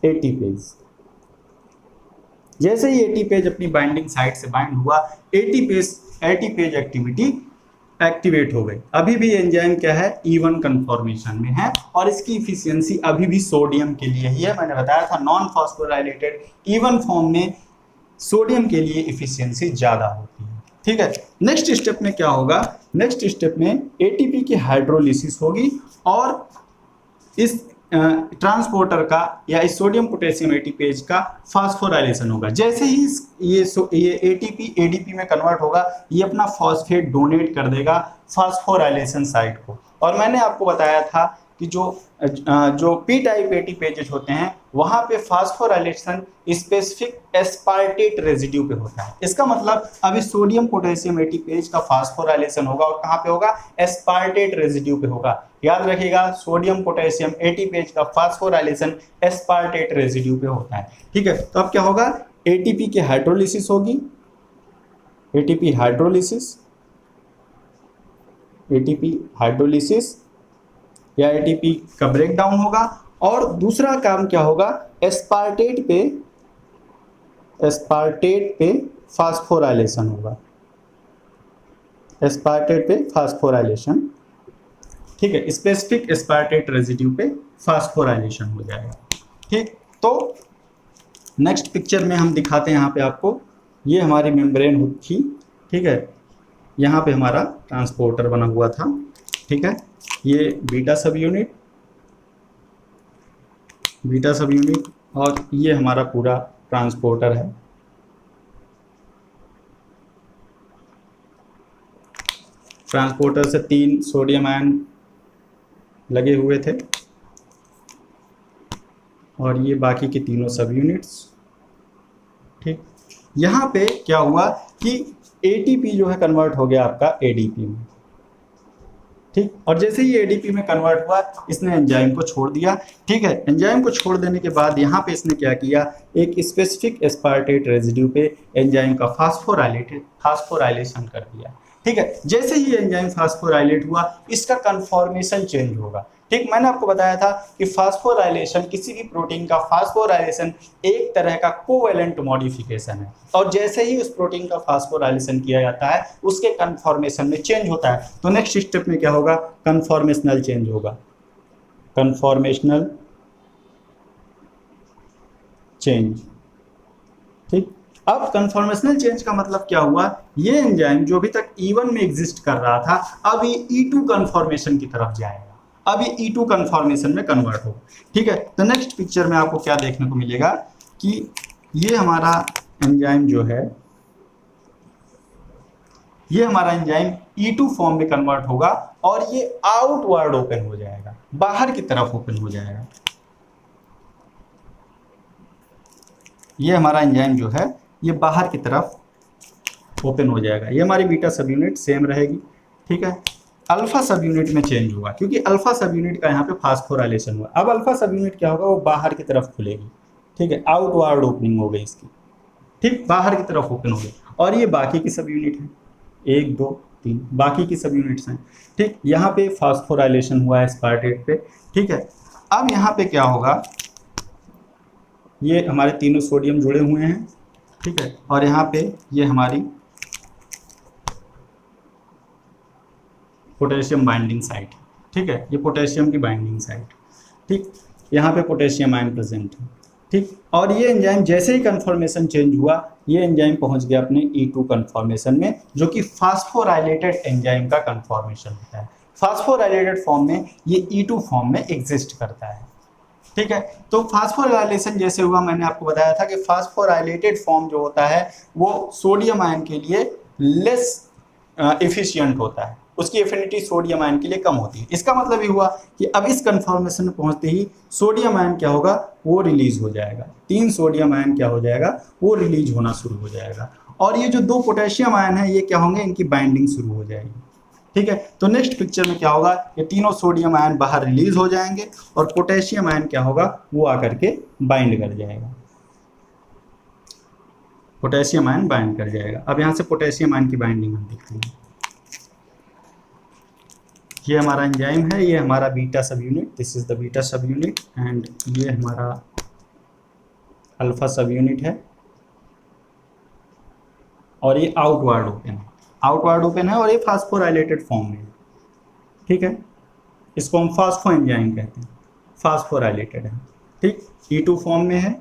[SPEAKER 1] एटीपेज। जैसे ही एटीपेज अपनी बाइंडिंग साइट से बाइंड हुआ, एटीपेज एक्टिविटी एक्टिवेट हो गई। अभी भी एंजाइम क्या है, E1 कन्फॉर्मेशन में है और इसकी इफिशियंसी अभी भी सोडियम के लिए ही है। मैंने बताया था नॉन फॉस्फोराइलेटेड E1 फॉर्म में सोडियम के लिए इफिशियंसी ज़्यादा होती है। ठीक है, नेक्स्ट स्टेप में क्या होगा, नेक्स्ट स्टेप में एटीपी की हाइड्रोलिसिस होगी और इस ट्रांसपोर्टर का या इस सोडियम पोटेशियम एटीपेज का फास्फोराइलेशन होगा। जैसे ही ये एटीपी एडीपी में कन्वर्ट होगा, ये अपना फॉस्फेट डोनेट कर देगा फास्फोराइलेशन साइट को। और मैंने आपको बताया था कि जो पी टाइप एटीपेजेस होते हैं वहां पे फास्फोराइलेशन स्पेसिफिक एस्पार्टेट रेजिड्यू पे होता है। इसका मतलब अभी सोडियम पोटेशियम एटीपेज का फास्फोराइलेशन होगा और कहाँ पे होगा, एस्पार्टेट रेजिड्यू पे होगा। याद रखिएगा, सोडियम पोटेशियम एटीपेज का फास्फोराइलेशन एस्पार्टेट रेजिड्यू पे होता है। ठीक है, तो अब क्या होगा, एटीपी की हाइड्रोलिसिस होगी, एटीपी हाइड्रोलिसिस या एटीपी का ब्रेकडाउन होगा। और दूसरा काम क्या होगा, एस्पार्टेट पे फास्फोराइलेशन होगा, एस्पार्टेट पे फास्फोराइलेशन। ठीक है, स्पेसिफिक एस्पार्टेट रेजिड्यू पे फास्फोराइलेशन हो जाएगा। ठीक, तो नेक्स्ट पिक्चर में हम दिखाते हैं यहाँ पे आपको, ये हमारी मेम्ब्रेन थी। ठीक है, यहाँ पे हमारा ट्रांसपोर्टर बना हुआ था। ठीक है, ये बीटा सब यूनिट और ये हमारा पूरा ट्रांसपोर्टर है। ट्रांसपोर्टर से 3 सोडियम आयन लगे हुए थे और ये बाकी के तीनों सब यूनिट्स। ठीक, यहाँ पे क्या हुआ कि एटीपी जो है कन्वर्ट हो गया आपका एडीपी में। ठीक, और जैसे ही एडीपी में कन्वर्ट हुआ, इसने एंजाइम को छोड़ दिया। ठीक है, एंजाइम को छोड़ देने के बाद यहाँ पे इसने क्या किया, एक स्पेसिफिक एस्पार्टेट रेजिड्यू पे एंजाइम का फास्फोराइलेशन कर दिया। ठीक है, जैसे ही एंजाइम फास्फोराइलेट हुआ, इसका कन्फॉर्मेशन चेंज होगा। ठीक, मैंने आपको बताया था कि फास्फोराइलेशन, किसी भी प्रोटीन का फास्फोराइलेशन एक तरह का कोवेलेंट मॉडिफिकेशन है और जैसे ही उस प्रोटीन का फास्फोराइलेशन किया जाता है, उसके कन्फॉर्मेशन में चेंज होता है। तो नेक्स्ट स्टेप में क्या होगा, कन्फॉर्मेशनल चेंज होगा, कन्फॉर्मेशनल चेंज। ठीक, अब कन्फॉर्मेशनल चेंज का मतलब क्या हुआ, ये एंजाइम जो अभी तक E1 में एग्जिस्ट कर रहा था, अब ये E2 कन्फॉर्मेशन की तरफ जाएगा, अब ये E2 कन्फॉर्मेशन में कन्वर्ट होगा। ठीक है, तो नेक्स्ट पिक्चर में आपको क्या देखने को मिलेगा कि ये हमारा एंजाइम जो है, ये हमारा एंजाइम E2 फॉर्म में कन्वर्ट होगा और ये आउटवर्ड ओपन हो जाएगा, बाहर की तरफ ओपन हो जाएगा। ये हमारा एंजाइम जो है ये बाहर की तरफ ओपन हो जाएगा। ये हमारी बीटा सब यूनिट सेम रहेगी। ठीक है, अल्फा सब यूनिट में चेंज हुआ क्योंकि अल्फा सब यूनिट का यहाँ पे फास्फोराइलेशन हुआ। अब अल्फा सब यूनिट क्या होगा, वो बाहर की तरफ खुलेगी। ठीक है, आउटवर्ड ओपनिंग हो गई इसकी। ठीक, बाहर की तरफ ओपन हो गई और ये बाकी की सब यूनिट है, 1 2 3 बाकी की सब यूनिट्स हैं। ठीक, यहाँ पे फास्फोराइलेशन हुआ है एस्पार्टेट पे। ठीक है, अब यहाँ पे क्या होगा, ये हमारे तीनों सोडियम जुड़े हुए हैं। ठीक है, और यहाँ पे ये हमारी पोटेशियम बाइंडिंग साइट है। ठीक है, ये पोटेशियम की बाइंडिंग साइट। ठीक, यहाँ पे पोटेशियम आयन प्रेजेंट है। ठीक, और ये एंजाइम जैसे ही कन्फॉर्मेशन चेंज हुआ, ये एंजाइम पहुँच गया अपने E2 कन्फॉर्मेशन में, जो कि फास्फोराइलेटेड एंजाइम का कन्फॉर्मेशन होता है। फास्फोराइलेटेड फॉर्म में ये E2 फॉर्म में एग्जिस्ट करता है। ठीक है, तो फास्फोराइलेशन जैसे हुआ, मैंने आपको बताया था कि फास्फोराइलेटेड फॉर्म जो होता है वो सोडियम आयन के लिए लेस एफिशिएंट होता है, उसकी एफिनिटी सोडियम आयन के लिए कम होती है। इसका मतलब ये हुआ कि अब इस कन्फॉर्मेशन में पहुंचते ही सोडियम आयन क्या होगा, वो रिलीज हो जाएगा। 3 सोडियम आयन क्या हो जाएगा, वो रिलीज होना शुरू हो जाएगा। और ये जो 2 पोटेशियम आयन है, ये क्या होंगे, इनकी बाइंडिंग शुरू हो जाएगी। ठीक है, तो नेक्स्ट पिक्चर में क्या होगा, ये तीनों सोडियम आयन बाहर रिलीज हो जाएंगे और पोटेशियम आयन क्या होगा, वो आकर के बाइंड कर जाएगा। पोटेशियम आयन बाइंड कर जाएगा। अब यहाँ से पोटेशियम आयन की बाइंडिंग हम दिखाएंगे। ये हमारा एंजाइम है, ये हमारा बीटा सब unit, this is the beta सब यूनिट, एंड ये हमारा अल्फा सब यूनिट है, और ये आउटवर्ड ओपन है, आउटवर्ड ओपन है, और ये फास्फोराइलेटेड फॉर्म में है। ठीक है, इसको हम फास्फो एंजाइम कहते हैं, फास्फोराइलेटेड है। ठीक, E2 फॉर्म में है।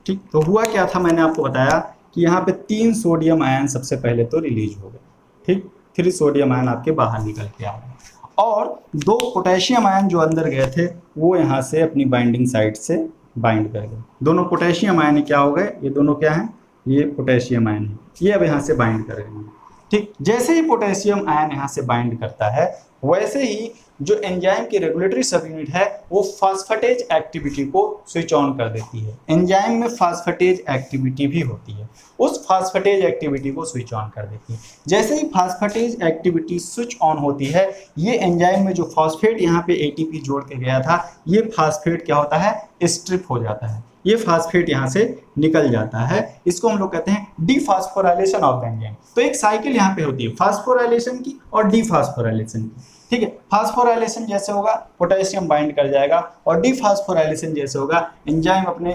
[SPEAKER 1] ठीक, तो हुआ क्या था, मैंने आपको बताया कि यहाँ पे 3 सोडियम आयन सबसे पहले तो रिलीज हो गए। ठीक, 3 सोडियम आयन आपके बाहर निकल के आ गए, और 2 पोटेशियम आयन जो अंदर गए थे वो यहाँ से अपनी बाइंडिंग साइट से बाइंड कर गए। दोनों पोटेशियम आयन क्या हो गए, ये दोनों क्या हैं, ये पोटेशियम आयन है, ये अब यहाँ से बाइंड कर रहे हैं। ठीक, जैसे ही पोटेशियम आयन यहाँ से बाइंड करता है, वैसे ही जो एंजाइम की रेगुलेटरी सब यूनिट है वो फास्फेटेज एक्टिविटी को स्विच ऑन कर देती है। एंजाइम में फास्फेटेज एक्टिविटी भी होती है, उस फास्फेटेज एक्टिविटी को स्विच ऑन कर देती है। जैसे ही फास्फेटेज एक्टिविटी स्विच ऑन होती है, ये एंजाइम में जो फास्फेट यहाँ पे एटीपी जोड़ के गया था, ये फास्फेट क्या होता है, स्ट्रिप हो जाता है, ये फास्फेट यहाँ से निकल जाता है। इसको हम लोग कहते हैं डीफास्फोराइलेशन ऑफ द एंजाइम। तो एक साइकिल यहाँ पे होती है फास्फोराइलेशन की और डीफास्फोराइलेशन की। ठीक है, फास्फोराइलेशन जैसे होगा पोटेशियम बाइंड कर जाएगा, और डीफास्फोराइलेशन जैसे होगा एंजाइम अपने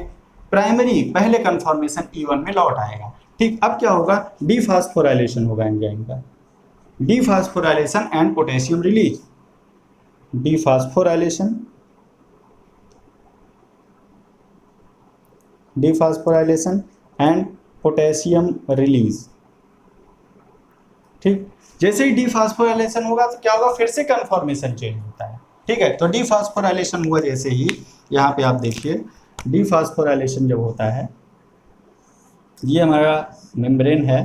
[SPEAKER 1] प्राइमरी पहले कन्फॉर्मेशन E1 में लौट आएगा। ठीक, अब क्या होगा, डीफास्फोराइलेशन होगा एंजाइम का, dephosphorylation and potassium release, dephosphorylation, dephosphorylation and potassium release. ठीक, जैसे ही डीफास्फोराइलेशन होगा तो क्या होगा, फिर से कन्फॉर्मेशन चेंज होता है। ठीक है, तो डीफास्फोराइलेशन हुआ जैसे ही, यहाँ पे आप देखिए डीफास्फोराइलेशन जब होता है, ये हमारा मेम्ब्रेन है।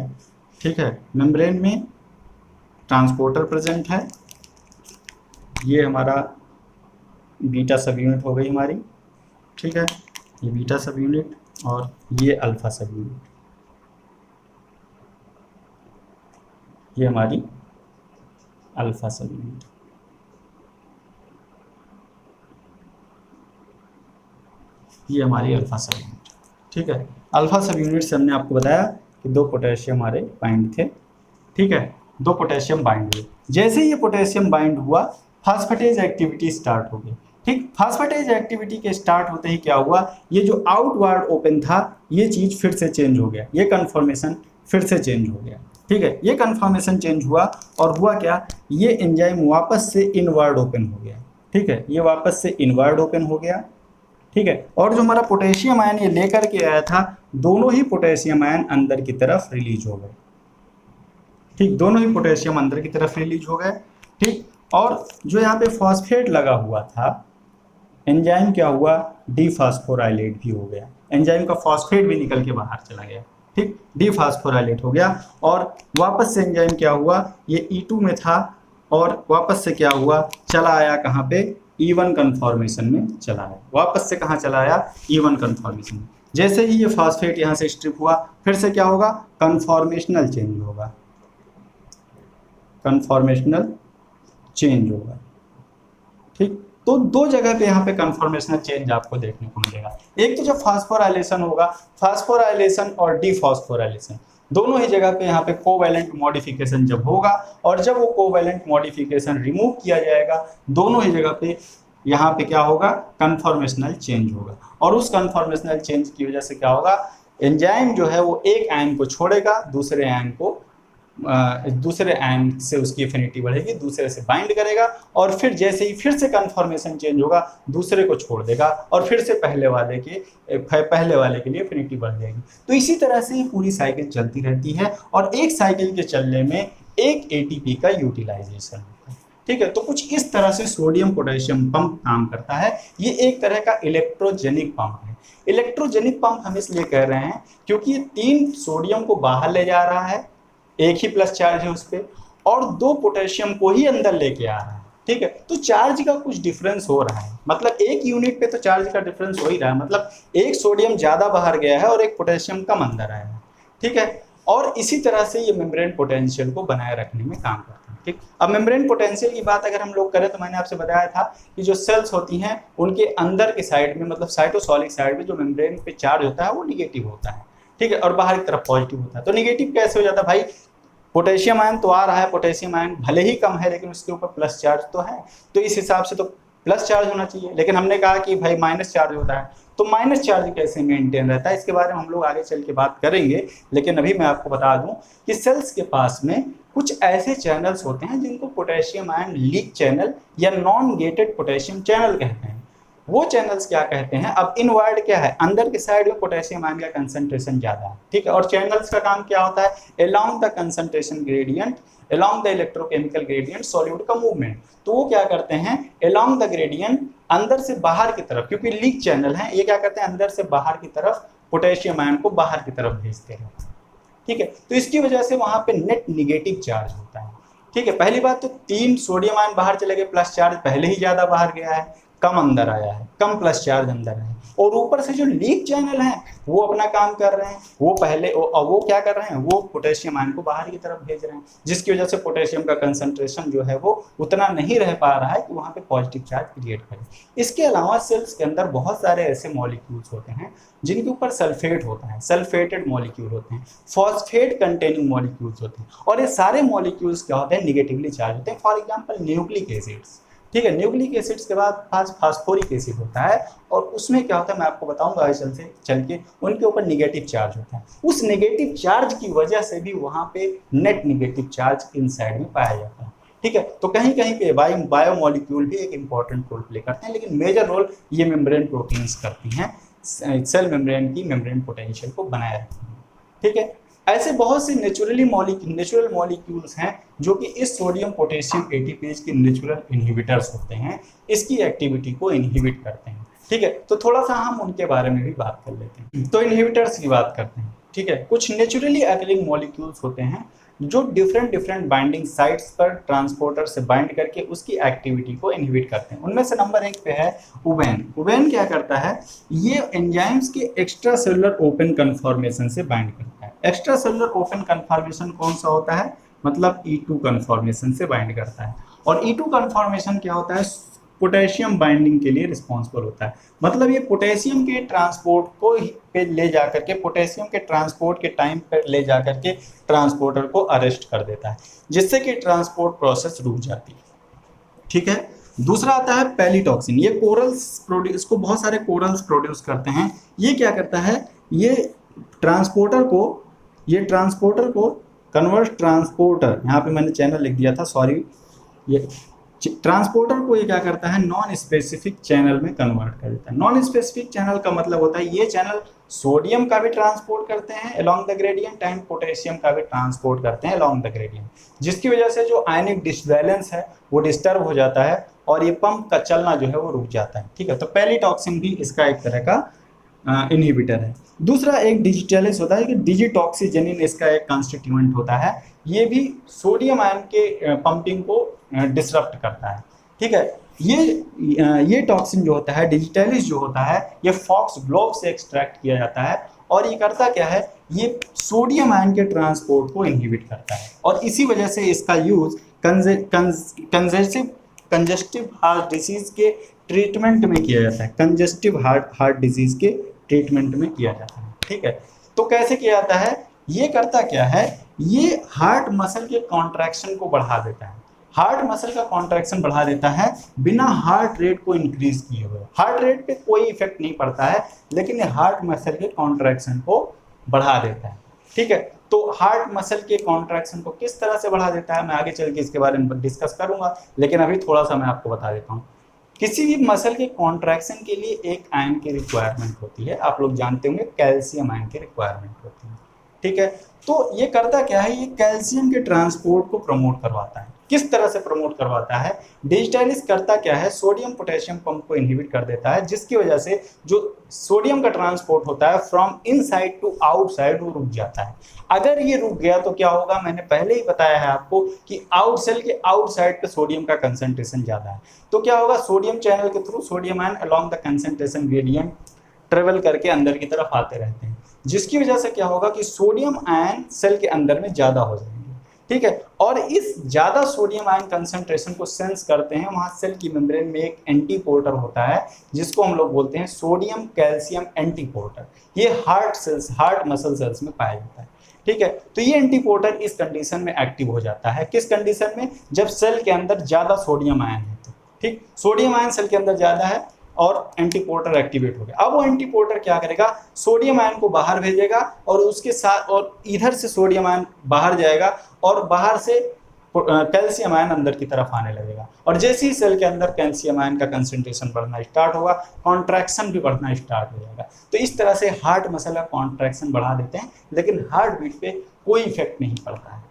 [SPEAKER 1] ठीक है, मेम्ब्रेन में ट्रांसपोर्टर प्रेजेंट है, ये हमारा बीटा सब यूनिट हो गई हमारी। ठीक है, ये बीटा सब यूनिट और ये अल्फा सब यूनिट, ये हमारी अल्फा सब यूनिट। ये हमारी अल्फा सब यूनिट। ठीक है, अल्फा सब यूनिट से हमने आपको बताया कि 2 पोटेशियम हमारे बाइंड थे। ठीक है, 2 पोटेशियम बाइंड हुए। जैसे ही ये पोटेशियम बाइंड हुआ, फास्फेटेज एक्टिविटी स्टार्ट हो गई। ठीक, फास्फेटेज एक्टिविटी के स्टार्ट होते ही क्या हुआ, ये जो आउटवर्ड ओपन था ये चीज़ फिर से चेंज हो गया, ये कन्फॉर्मेशन फिर से चेंज हो गया। ठीक है, ये कन्फॉर्मेशन चेंज हुआ, और हुआ क्या, ये एंजाइम वापस से इनवर्ड ओपन हो गया। ठीक है, ये वापस से इनवर्ड ओपन हो गया। ठीक है, और जो हमारा पोटेशियम आयन ये लेकर के आया था, दोनों ही पोटेशियम आयन अंदर की तरफ रिलीज हो गए। ठीक, दोनों ही पोटेशियम अंदर की तरफ रिलीज हो गए। ठीक, और जो यहाँ पे फॉस्फेट लगा हुआ था, एंजाइम क्या हुआ, डीफास्फोराइलेट भी हो गया, एंजाइम का फॉस्फेट भी निकल के बाहर चला गया। ठीक, डीफास्फोराइलेट हो गया, और वापस से एंजाइम क्या हुआ, ये E2 में था और वापस से क्या हुआ, चला आया कहाँ पे, E1 कन्फॉर्मेशन में चला आया। वापस से कहाँ चला आया, E1 कन्फॉर्मेशन में। जैसे ही ये फॉस्फेट यहाँ से स्ट्रिप हुआ, फिर से क्या होगा, कन्फॉर्मेशनल चेंज होगा, कन्फॉर्मेशनल चेंज होगा। ठीक, तो 2 जगह पे यहाँ पे कन्फॉर्मेशनल चेंज आपको देखने को मिलेगा। एक तो जब फास्फोराइलेशन होगा, फास्फोराइलेशन और डीफॉस्फोराइलेशन दोनों ही जगह पे यहाँ पे कोवैलेंट मॉडिफिकेशन जब होगा, और जब वो कोवैलेंट मॉडिफिकेशन रिमूव किया जाएगा, दोनों ही जगह पे यहाँ पे क्या होगा, कन्फॉर्मेशनल चेंज होगा। और उस कन्फॉर्मेशनल चेंज की वजह से क्या होगा, एंजाइम जो है वो एक आयन को छोड़ेगा, दूसरे आयन को दूसरे आयन से उसकी एफिनिटी बढ़ेगी, दूसरे से बाइंड करेगा, और फिर जैसे ही फिर से कन्फॉर्मेशन चेंज होगा, दूसरे को छोड़ देगा, और फिर से पहले वाले के लिए एफिनिटी बढ़ जाएगी। तो इसी तरह से ये पूरी साइकिल चलती रहती है, और एक साइकिल के चलने में एक एटीपी का यूटिलाइजेशन होता है। ठीक है, तो कुछ इस तरह से सोडियम पोटेशियम पंप काम करता है। ये एक तरह का इलेक्ट्रोजेनिक पंप है। इलेक्ट्रोजेनिक पंप हम इसलिए कह रहे हैं क्योंकि ये 3 सोडियम को बाहर ले जा रहा है, एक ही प्लस चार्ज है उस पर, और 2 पोटेशियम को ही अंदर लेके आ रहा है। ठीक है, तो चार्ज का कुछ डिफरेंस हो रहा है, मतलब एक यूनिट पे तो चार्ज का डिफरेंस हो ही रहा है, मतलब एक सोडियम ज़्यादा बाहर गया है और एक पोटेशियम कम अंदर आया है। ठीक है, और इसी तरह से ये मेम्ब्रेन पोटेंशियल को बनाए रखने में काम करते हैं। ठीक, अब मेम्ब्रेन पोटेंशियल की बात अगर हम लोग करें तो मैंने आपसे बताया था कि जो सेल्स होती हैं उनके अंदर के साइड में, मतलब साइटोसॉलिक साइड में जो मेम्ब्रेन पे चार्ज होता है वो निगेटिव होता है। ठीक है, और बाहर की तरफ पॉजिटिव होता है। तो निगेटिव कैसे हो जाता है भाई, पोटेशियम आयन तो आ रहा है, पोटेशियम आयन भले ही कम है लेकिन उसके ऊपर प्लस चार्ज तो है, तो इस हिसाब से तो प्लस चार्ज होना चाहिए, लेकिन हमने कहा कि भाई माइनस चार्ज होता है, तो माइनस चार्ज कैसे मेंटेन रहता है इसके बारे में हम लोग आगे चल के बात करेंगे। लेकिन अभी मैं आपको बता दूं कि सेल्स के पास में कुछ ऐसे चैनल्स होते हैं जिनको पोटेशियम आयन लीक चैनल या नॉन गेटेड पोटेशियम चैनल कहते हैं। वो चैनल्स क्या कहते हैं, अब इनवर्ड क्या है, अंदर के साइड में पोटेशियम आयन का कंसंट्रेशन ज्यादा है, ठीक है। और चैनल्स का काम क्या होता है, along the concentration gradient, along the electrochemical gradient solute का मूवमेंट। तो वो क्या करते हैं, अलोंग द ग्रेडियंट अंदर से बाहर की तरफ, क्योंकि लीक चैनल है, ये क्या करते हैं अंदर से बाहर की तरफ पोटेशियम आयन को बाहर की तरफ भेजते हैं, ठीक है। तो इसकी वजह से वहां पे नेट निगेटिव चार्ज होता है, ठीक है। पहली बात तो 3 सोडियम आयन बाहर चले गए, प्लस चार्ज पहले ही ज्यादा बाहर गया है, कम अंदर आया है, कम प्लस चार्ज अंदर है। और ऊपर से जो लीक चैनल है वो अपना काम कर रहे हैं, वो क्या कर रहे हैं, वो पोटेशियम आयन को बाहर की तरफ भेज रहे हैं, जिसकी वजह से पोटेशियम का कंसंट्रेशन जो है वो उतना नहीं रह पा रहा है कि वहाँ पे पॉजिटिव चार्ज क्रिएट करे। इसके अलावा सेल्स के अंदर बहुत सारे ऐसे मॉलिक्यूल्स होते हैं जिनके ऊपर सल्फेट होता है, सल्फेटेड मॉलिक्यूल होते हैं, फॉस्फेट कंटेनिंग मॉलिक्यूल्स होते हैं, और ये सारे मॉलिक्यूल्स क्या होते हैं, निगेटिवली चार्ज होते हैं। फॉर एग्जाम्पल न्यूक्लिक एसिड्स, ठीक है। न्यूक्लिक एसिड्स के बाद फास्फोरिक एसिड होता है, और उसमें क्या होता है मैं आपको बताऊंगा चल के उनके ऊपर निगेटिव चार्ज होता है। उस निगेटिव चार्ज की वजह से भी वहां पे नेट निगेटिव चार्ज इनसाइड में पाया जाता है, ठीक है। तो कहीं कहीं पे बायोमोलिक्यूल भी एक इंपॉर्टेंट रोल प्ले करते हैं, लेकिन मेजर रोल ये मेम्ब्रेन प्रोटीन्स करती हैं सेल मेम्ब्रेन की मेम्ब्रेन पोटेंशियल को बनाए रखती हैं, ठीक है। ऐसे बहुत से नेचुरल मॉलिक्यूल्स हैं जो कि इस सोडियम पोटेशियम एटीपेज के नेचुरल इनहिबिटर्स होते हैं, इसकी एक्टिविटी को इनहिबिट करते हैं, ठीक है। तो थोड़ा सा हम उनके बारे में भी बात कर लेते हैं। तो इनहिबिटर्स की बात करते हैं, ठीक है। कुछ नेचुरली अकरिंग मॉलिक्यूल्स होते हैं जो डिफरेंट बाइंडिंग साइट्स पर ट्रांसपोर्टर से बाइंड करके उसकी एक्टिविटी को इनहिबिट करते हैं। उनमें से नंबर 1 पे है उबेन। उबेन क्या करता है, ये एंजाइम्स के एक्स्ट्रा सेलुलर ओपन कन्फॉर्मेशन से बाइंड करता है। एक्स्ट्रा सेलुलर ओपन कन्फॉर्मेशन कौन सा होता है, मतलब E2 कन्फॉर्मेशन से बाइंड करता है। और E2 कन्फॉर्मेशन क्या होता है, पोटेशियम बाइंडिंग के लिए रिस्पॉन्सिबल होता है। मतलब ये पोटेशियम के ट्रांसपोर्ट को पे ले जाकर के, पोटेशियम के ट्रांसपोर्ट के टाइम पर ले जाकर के ट्रांसपोर्टर को अरेस्ट कर देता है, जिससे कि ट्रांसपोर्ट प्रोसेस रुक जाती है, ठीक है। दूसरा आता है पैलीटॉक्सिन। ये कोरल्स प्रोड्यूस, इसको बहुत सारे कोरल्स प्रोड्यूस करते हैं। ये क्या करता है, ये ट्रांसपोर्टर को कन्वर्ट ट्रांसपोर्टर, यहाँ पे मैंने चैनल लिख दिया था, सॉरी, ये ट्रांसपोर्टर को ये क्या करता है, नॉन स्पेसिफिक चैनल में कन्वर्ट कर देता है। नॉन स्पेसिफिक चैनल का मतलब होता है ये चैनल सोडियम का भी ट्रांसपोर्ट करते हैं along the gradient and potassium का भी ट्रांसपोर्ट करते हैं अलोंग द ग्रेडियंट, जिसकी वजह से जो आयनिक डिसबैलेंस है वो डिस्टर्ब हो जाता है और ये पंप का चलना जो है वो रुक जाता है, ठीक है। तो पैलीटॉक्सिन भी इसका एक तरह का इनहिबिटर है। दूसरा एक डिजिटलिस होता है कि डिजिटॉक्सीजेनिन इसका एक कॉन्स्टिट्यूएंट होता है, ये भी सोडियम आयन के पंपिंग को डिसरप्ट करता है, ठीक है। ये टॉक्सिन जो होता है, डिजिटलिस जो होता है, ये फॉक्स ग्लोव से एक्सट्रैक्ट किया जाता है, और ये करता क्या है, ये सोडियम आयन के ट्रांसपोर्ट को इनहिबिट करता है, और इसी वजह से इसका यूज कंजेस्टिव हार्ट डिसीज के ट्रीटमेंट में किया जाता है, कंजेस्टिव हार्ट डिजीज के ट्रीटमेंट में किया जाता है, ठीक है। तो कैसे किया जाता है, ये करता क्या है, ये हार्ट मसल के कॉन्ट्रैक्शन को बढ़ा देता है, हार्ट मसल का कॉन्ट्रैक्शन बढ़ा देता है बिना हार्ट रेट को इंक्रीज किए हुए। हार्ट रेट पे कोई इफेक्ट नहीं पड़ता है, लेकिन ये हार्ट मसल के कॉन्ट्रैक्शन को बढ़ा देता है, ठीक है। तो हार्ट मसल के कॉन्ट्रैक्शन को किस तरह से बढ़ा देता है मैं आगे चल के इसके बारे में डिस्कस करूंगा, लेकिन अभी थोड़ा सा मैं आपको बता देता हूँ। किसी भी मसल के कॉन्ट्रैक्शन के लिए एक आयन की रिक्वायरमेंट होती है, आप लोग जानते होंगे कैल्शियम आयन की रिक्वायरमेंट होती है, ठीक है। तो ये करता क्या है, ये कैल्शियम के ट्रांसपोर्ट को प्रमोट करवाता है। किस तरह से प्रमोट करवाता है, डिजिटलिस करता क्या है, सोडियम पोटेशियम पंप को इनहिबिट कर देता है, जिसकी वजह से जो सोडियम का ट्रांसपोर्ट होता है फ्रॉम इनसाइड टू आउटसाइड वो रुक जाता है। अगर ये रुक गया तो क्या होगा, मैंने पहले ही बताया है आपको कि आउट सेल के आउटसाइड पे सोडियम का कंसंट्रेशन ज्यादा है, तो क्या होगा, सोडियम चैनल के through sodium ion along the concentration gradient travel करके अंदर की तरफ आते रहते हैं, जिसकी वजह से क्या होगा कि सोडियम आयन सेल के अंदर में ज्यादा हो जाएंगे, ठीक है। और इस ज्यादा सोडियम आयन कंसंट्रेशन को सेंस करते हैं, वहां सेल की मेम्ब्रेन में एक एंटीपोर्टर होता है जिसको हम लोग बोलते हैं सोडियम कैल्शियम एंटीपोर्टर। ये हार्ट मसल सेल्स में पाया जाता है, ठीक है। तो ये एंटीपोर्टर इस कंडीशन में एक्टिव हो जाता है, किस कंडीशन में, जब सेल के अंदर ज्यादा सोडियम आयन है ठीक, सोडियम आयन सेल के अंदर ज़्यादा है और एंटीपोर्टर एक्टिवेट हो गया। अब वो एंटीपोर्टर क्या करेगा, सोडियम आयन को बाहर भेजेगा और उसके साथ और इधर से सोडियम आयन बाहर जाएगा और बाहर से कैल्शियम आयन अंदर की तरफ आने लगेगा। और जैसे ही सेल के अंदर कैल्शियम आयन का कंसंट्रेशन बढ़ना स्टार्ट होगा, कॉन्ट्रैक्शन भी बढ़ना स्टार्ट हो जाएगा। तो इस तरह से हार्ट मसल का कॉन्ट्रैक्शन बढ़ा देते हैं, लेकिन हार्ट बीट पे कोई इफेक्ट नहीं पड़ता है।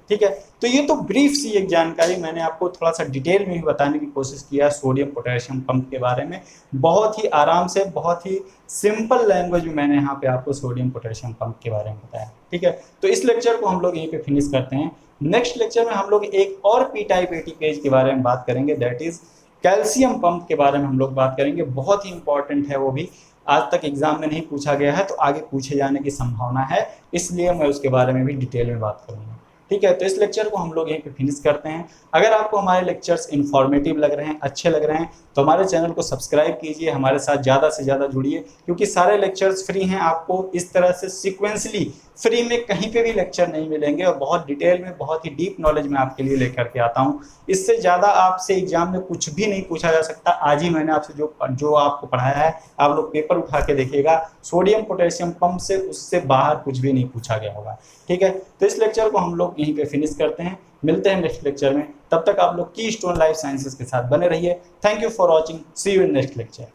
[SPEAKER 1] ठीक है, तो ये तो ब्रीफ सी एक जानकारी मैंने आपको थोड़ा सा डिटेल में भी बताने की कोशिश किया सोडियम पोटेशियम पंप के बारे में। बहुत ही आराम से, बहुत ही सिंपल लैंग्वेज में मैंने यहाँ पे आपको सोडियम पोटेशियम पंप के बारे में बताया। ठीक है, तो इस लेक्चर को हम लोग यहीं पे फिनिश करते हैं। नेक्स्ट लेक्चर में हम लोग एक और पी टाइप एटीपेज के बारे में बात करेंगे, दैट इज कैल्शियम पंप के बारे में हम लोग बात करेंगे। बहुत ही इंपॉर्टेंट है वो भी, आज तक एग्जाम में नहीं पूछा गया है तो आगे पूछे जाने की संभावना है, इसलिए मैं उसके बारे में भी डिटेल में बात करूँगा। ठीक है, तो इस लेक्चर को हम लोग यहीं पे फिनिश करते हैं। अगर आपको हमारे लेक्चर्स इन्फॉर्मेटिव लग रहे हैं, अच्छे लग रहे हैं, तो हमारे चैनल को सब्सक्राइब कीजिए, हमारे साथ ज़्यादा से ज़्यादा जुड़िए, क्योंकि सारे लेक्चर्स फ्री हैं। आपको इस तरह से सिक्वेंसली फ्री में कहीं पे भी लेक्चर नहीं मिलेंगे और बहुत डिटेल में, बहुत ही डीप नॉलेज में आपके लिए लेकर के आता हूँ। इससे ज़्यादा आपसे एग्जाम में कुछ भी नहीं पूछा जा सकता। आज ही मैंने आपसे जो आपको पढ़ाया है, आप लोग पेपर उठा के देखिएगा, सोडियम पोटेशियम पंप से उससे बाहर कुछ भी नहीं पूछा गया होगा। ठीक है, तो इस लेक्चर को हम लोग यहीं पे फिनिश करते हैं, मिलते हैं नेक्स्ट लेक्चर में। तब तक आप लोग कीस्टोन लाइफ साइंसेज के साथ बने रहिए। Thank you for watching, see you in next lecture.